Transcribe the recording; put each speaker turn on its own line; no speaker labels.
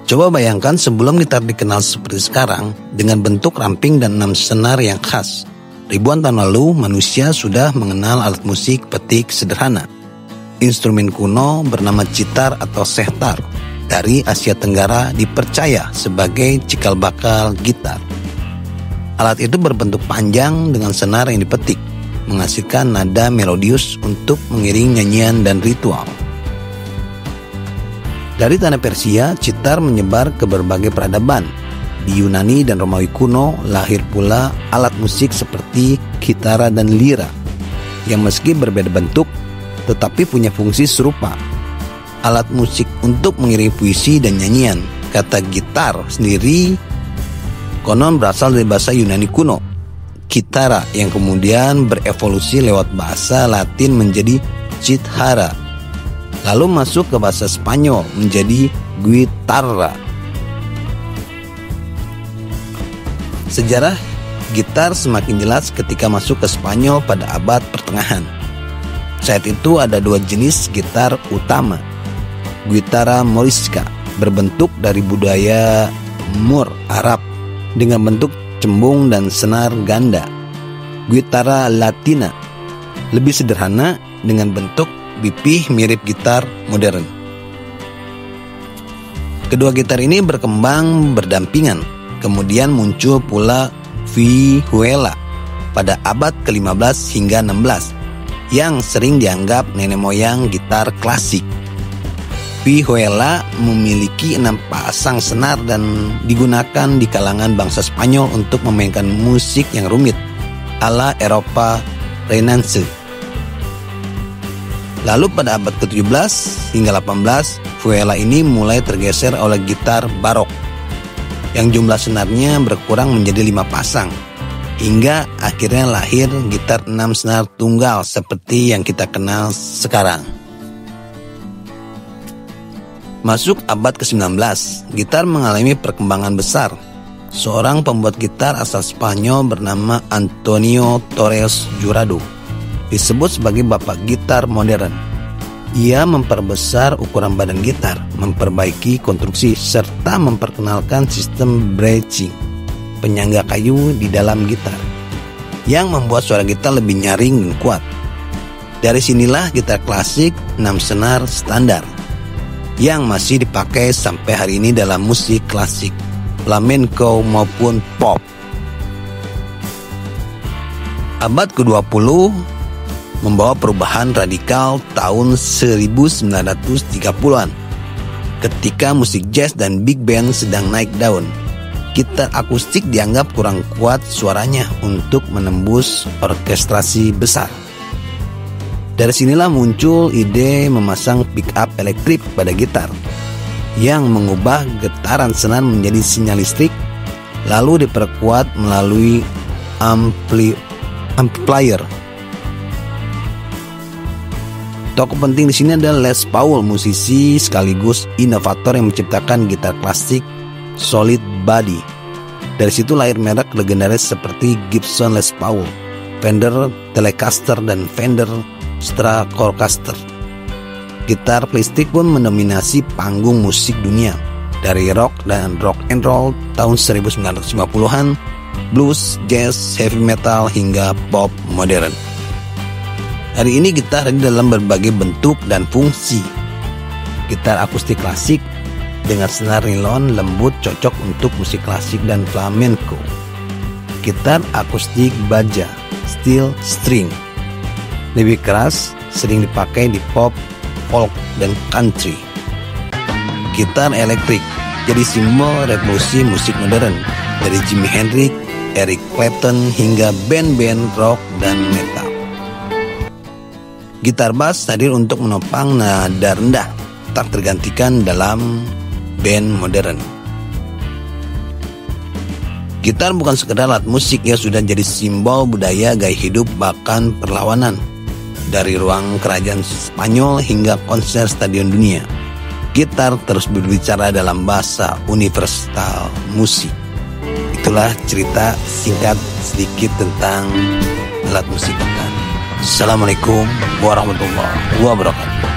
Coba bayangkan sebelum gitar dikenal seperti sekarang, dengan bentuk ramping dan 6 senar yang khas. Ribuan tahun lalu, manusia sudah mengenal alat musik petik sederhana. Instrumen kuno bernama citar atau sehtar dari Asia Tenggara dipercaya sebagai cikal bakal gitar. Alat itu berbentuk panjang dengan senar yang dipetik, menghasilkan nada melodius untuk mengiring nyanyian dan ritual. Dari tanah Persia, citar menyebar ke berbagai peradaban. Di Yunani dan Romawi kuno, lahir pula alat musik seperti kitara dan lira, yang meski berbeda bentuk, tetapi punya fungsi serupa. Alat musik untuk mengiringi puisi dan nyanyian. Kata gitar sendiri konon berasal dari bahasa Yunani kuno, kitara, yang kemudian berevolusi lewat bahasa Latin menjadi cithara, lalu masuk ke bahasa Spanyol menjadi guitarra. Sejarah gitar semakin jelas ketika masuk ke Spanyol pada abad pertengahan. Saat itu ada 2 jenis gitar utama. Guitarra morisca berbentuk dari budaya Moor Arab dengan bentuk cembung dan senar ganda. Guitarra latina lebih sederhana dengan bentuk pipih mirip gitar modern. Kedua gitar ini berkembang berdampingan. Kemudian muncul pula vihuela pada abad ke-15 hingga 16 yang sering dianggap nenek moyang gitar klasik. Vihuela memiliki 6 pasang senar dan digunakan di kalangan bangsa Spanyol untuk memainkan musik yang rumit ala Eropa Renaissance. Lalu pada abad ke-17 hingga 18, vihuela ini mulai tergeser oleh gitar barok yang jumlah senarnya berkurang menjadi 5 pasang, hingga akhirnya lahir gitar 6 senar tunggal seperti yang kita kenal sekarang. Masuk abad ke-19, gitar mengalami perkembangan besar. Seorang pembuat gitar asal Spanyol bernama Antonio Torres Jurado disebut sebagai bapak gitar modern. Ia memperbesar ukuran badan gitar, memperbaiki konstruksi, serta memperkenalkan sistem breaching, penyangga kayu di dalam gitar, yang membuat suara gitar lebih nyaring dan kuat. Dari sinilah gitar klasik 6 senar standar, yang masih dipakai sampai hari ini dalam musik klasik, flamenco maupun pop. Abad ke-20 membawa perubahan radikal tahun 1930-an ketika musik jazz dan big band sedang naik daun. Gitar akustik dianggap kurang kuat suaranya untuk menembus orkestrasi besar. Dari sinilah muncul ide memasang pick up elektrik pada gitar yang mengubah getaran senar menjadi sinyal listrik, lalu diperkuat melalui amplifier. Tokoh penting di sini adalah Les Paul, musisi sekaligus inovator yang menciptakan gitar klasik solid body. Dari situ lahir merek legendaris seperti Gibson Les Paul, Fender Telecaster, dan Fender Stratocaster. Gitar plastik pun mendominasi panggung musik dunia, dari rock dan rock and roll tahun 1950-an, blues, jazz, heavy metal, hingga pop modern. Hari ini gitar ada dalam berbagai bentuk dan fungsi. Gitar akustik klasik dengan senar nilon lembut cocok untuk musik klasik dan flamenco. Gitar akustik baja, steel string, lebih keras, sering dipakai di pop, folk, dan country. Gitar elektrik jadi simbol revolusi musik modern, dari Jimi Hendrix, Eric Clapton, hingga band-band rock dan metal. Gitar bass hadir untuk menopang nada rendah, tak tergantikan dalam band modern. Gitar bukan sekedar alat musik, ya sudah jadi simbol budaya, gaya hidup, bahkan perlawanan. Dari ruang kerajaan Spanyol hingga konser stadion dunia, gitar terus berbicara dalam bahasa universal musik. Itulah cerita singkat sedikit tentang alat musik gitar. Assalamualaikum warahmatullahi wabarakatuh.